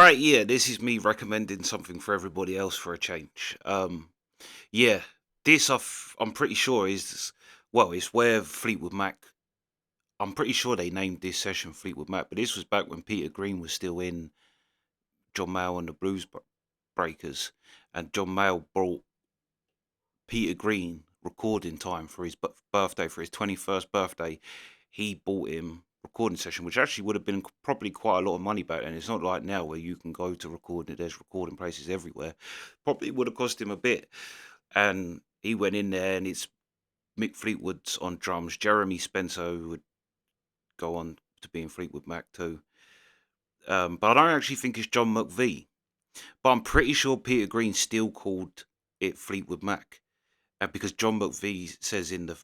Right, yeah, this is me recommending something for everybody else for a change. Yeah, this I'm pretty sure is well, it's where Fleetwood Mac. I'm pretty sure they named this session Fleetwood Mac, but this was back when Peter Green was still in John Mayall and the Breakers, and John Mayall brought Peter Green recording time for his birthday, for his 21st birthday. He bought him recording session, which actually would have been probably quite a lot of money back then. It's not like now where you can go to record it. There's recording places everywhere. Probably would have cost him a bit. And he went in there, and it's Mick Fleetwood's on drums. Jeremy Spencer, who would go on to be in Fleetwood Mac too. But I don't actually think it's John McVie. But I'm pretty sure Peter Green still called it Fleetwood Mac. Because John McVie says in the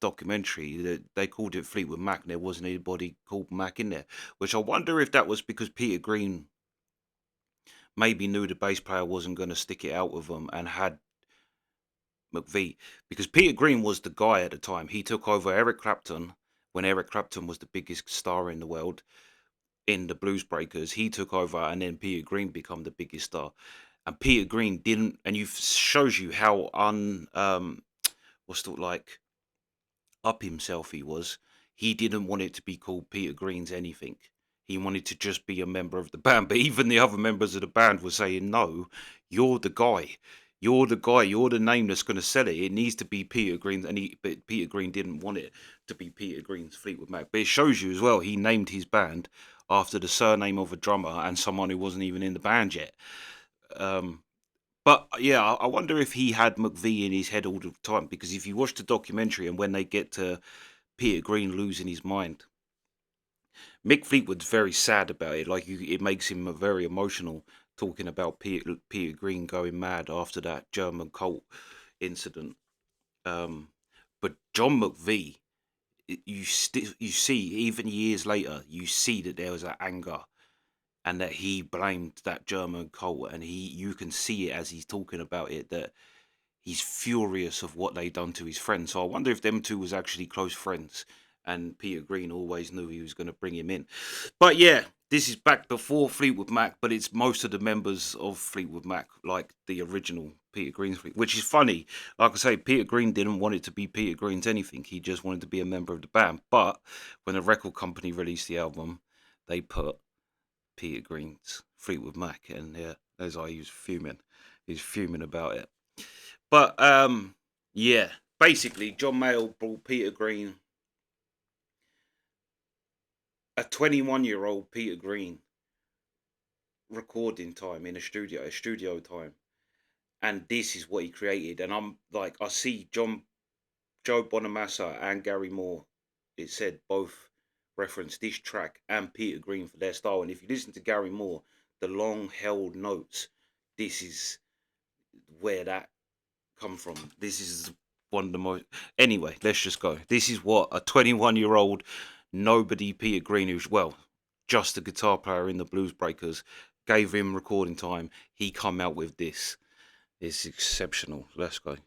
documentary that they called it Fleetwood Mac and there wasn't anybody called Mac in there. Which I wonder if that was because Peter Green maybe knew the bass player wasn't going to stick it out with them and had McVie. Because Peter Green was the guy at the time. He took over Eric Clapton when Eric Clapton was the biggest star in the world in the Blues Breakers. He took over, and then Peter Green became the biggest star. And Peter Green didn't, and you shows you how what's it like up himself he was. He didn't want it to be called Peter Green's anything. He wanted to just be a member of the band. But even the other members of the band were saying, no, you're the guy. You're the guy. You're the name that's going to sell it. It needs to be Peter Green. But Peter Green didn't want it to be Peter Green's Fleetwood Mac. But it shows you as well, he named his band after the surname of a drummer and someone who wasn't even in the band yet. But yeah, I wonder if he had McVie in his head all the time, because if you watch the documentary and when they get to Peter Green losing his mind, Mick Fleetwood's very sad about it. Like it makes him very emotional talking about Peter Green going mad after that German cult incident. Um, but John McVie, you see even years later, you see that there was that anger and that he blamed that German cult, and you can see it as he's talking about it that he's furious of what they done to his friends. So I wonder if them two was actually close friends, and Peter Green always knew he was going to bring him in. But yeah, this is back before Fleetwood Mac, but it's most of the members of Fleetwood Mac, like the original Peter Green's Fleet, which is funny. Like I say, Peter Green didn't want it to be Peter Green's anything. He just wanted to be a member of the band. But when the record company released the album, they put Peter Green's Fleetwood Mac, and yeah, as I was fuming. He's fuming about it. But yeah, basically, John Mayall brought Peter Green, a 21-year-old Peter Green, recording time in a studio time, and this is what he created. And I'm like, I see Joe Bonamassa and Gary Moore. It said both reference this track and Peter Green for their style. And if you listen to Gary Moore, the long held notes, this is where that come from. This is one of the most. Anyway, let's just go. This is what a 21-year-old nobody Peter Green, who's just a guitar player in the Blues Breakers, gave him recording time. He come out with this. It's exceptional. Let's go.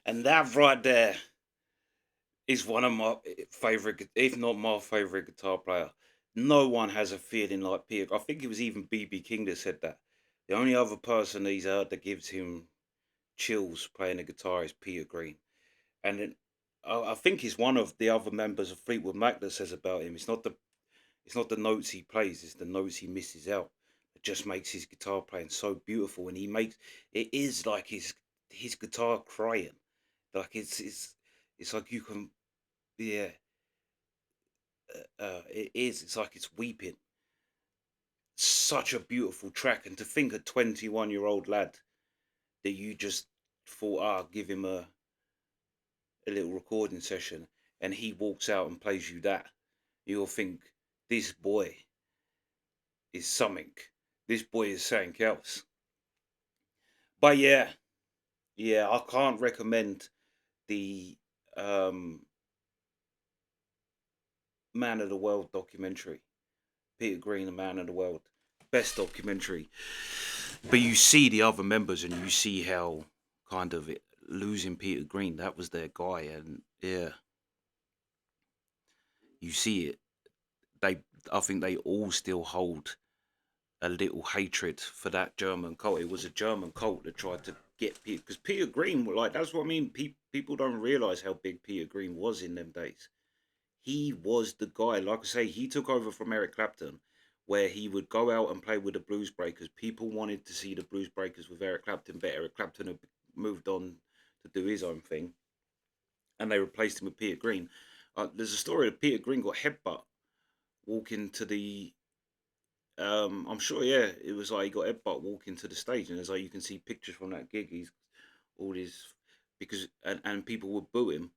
And that right there is one of my favorite, if not my favorite guitar player. No one has a feeling like Peter. I think it was even BB King that said that. The only other person he's heard that gives him chills playing the guitar is Peter Green. And I think it's one of the other members of Fleetwood Mac that says about him. It's not the notes he plays; it's the notes he misses out. It just makes his guitar playing so beautiful, and he makes it is like his guitar crying. Like it's like you can, yeah, it is. It's like it's weeping. Such a beautiful track, and to think a 21-year-old lad that you just thought, give him a little recording session, and he walks out and plays you that, you'll think this boy is something. This boy is something else. But yeah, yeah, I can't recommend the um, Man of the World documentary. Peter Green, the Man of the World, best documentary. But you see the other members, and you see how kind of losing Peter Green, that was their guy, and yeah, you see it. They, I think they all still hold a little hatred for that German cult. It was a German cult that tried to get Peter, because Peter Green, like that's what I mean. People don't realize how big Peter Green was in them days. He was the guy. Like I say, he took over from Eric Clapton, where he would go out and play with the Blues Breakers. People wanted to see the Blues Breakers with Eric Clapton, but Eric Clapton had moved on to do his own thing, and they replaced him with Peter Green. There's a story of Peter Green got headbutt walking to the I'm sure, yeah, it was like he got headbutt walking to the stage, and as like you can see pictures from that gig. He's all his because and people would boo him,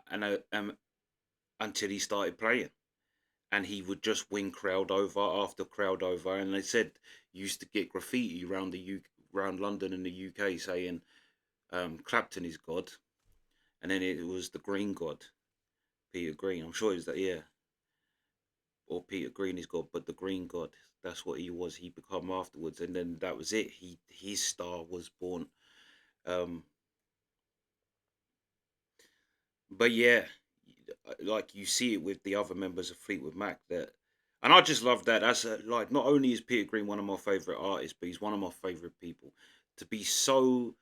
and until he started playing, and he would just win crowd over after crowd over, and they said you used to get graffiti around around London and the UK saying Clapton is God, and then it was the Green God, Peter Green. I'm sure it was that, yeah, or Peter Green is God, but the Green God. That's what he was. He become afterwards, and then that was it. His star was born. Um, but yeah, like you see it with the other members of Fleetwood Mac that, and I just love that. That's like not only is Peter Green one of my favorite artists, but he's one of my favorite people. To be so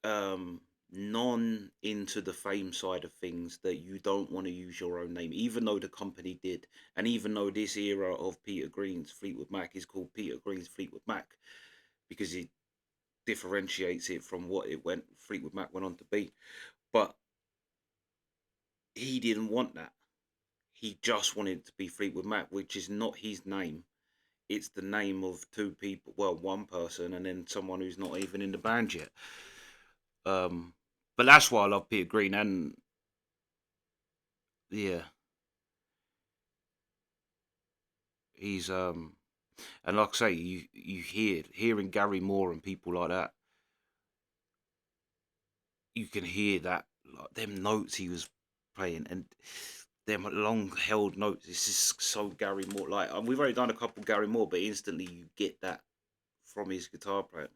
um non into the fame side of things that you don't want to use your own name, even though the company did, and even though this era of Peter Green's Fleetwood Mac is called Peter Green's Fleetwood Mac because it differentiates it from what it went Fleetwood Mac went on to be. But he didn't want that. He just wanted to be Fleetwood Mac, which is not his name. It's the name of two people, well, one person, and then someone who's not even in the band yet. Um, but that's why I love Peter Green, and yeah, he's and like I say, you hearing Gary Moore and people like that, you can hear that like them notes he was playing and them long held notes. It's just so Gary Moore. Like we've already done a couple Gary Moore, but instantly you get that from his guitar playing.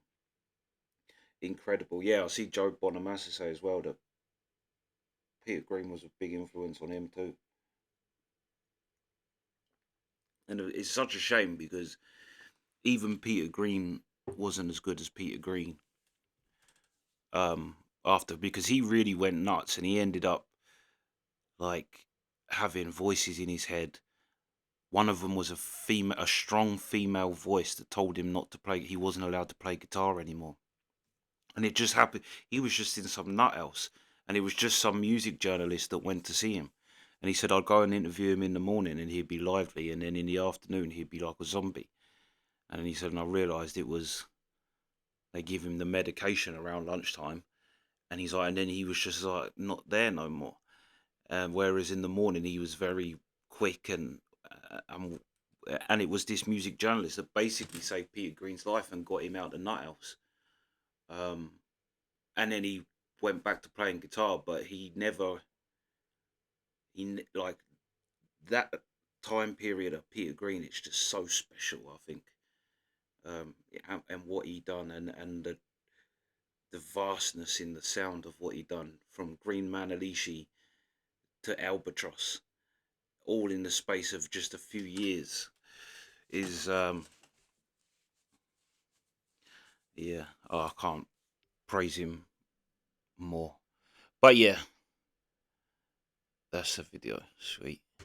Incredible. Yeah, I see Joe Bonamassa say as well that Peter Green was a big influence on him too. And it's such a shame because even Peter Green wasn't as good as Peter Green um, after because he really went nuts and he ended up like having voices in his head. One of them was a strong female voice that told him not to play. He wasn't allowed to play guitar anymore, and it just happened. He was just in some nut else, and it was just some music journalist that went to see him, and he said I'd go and interview him in the morning, and he'd be lively, and then in the afternoon he'd be like a zombie. And then he said, and I realised it was they give him the medication around lunchtime, and he's like, and then he was just like not there no more. Whereas in the morning he was very quick uh, and and it was this music journalist that basically saved Peter Green's life and got him out the nut house. Um, and then he went back to playing guitar, but he never like that time period of Peter Green. It's just so special, I think, and what he done and the vastness in the sound of what he done from Green Manalishi to Albatross, all in the space of just a few years, is yeah. Oh, I can't praise him more. But yeah, that's the video. Sweet.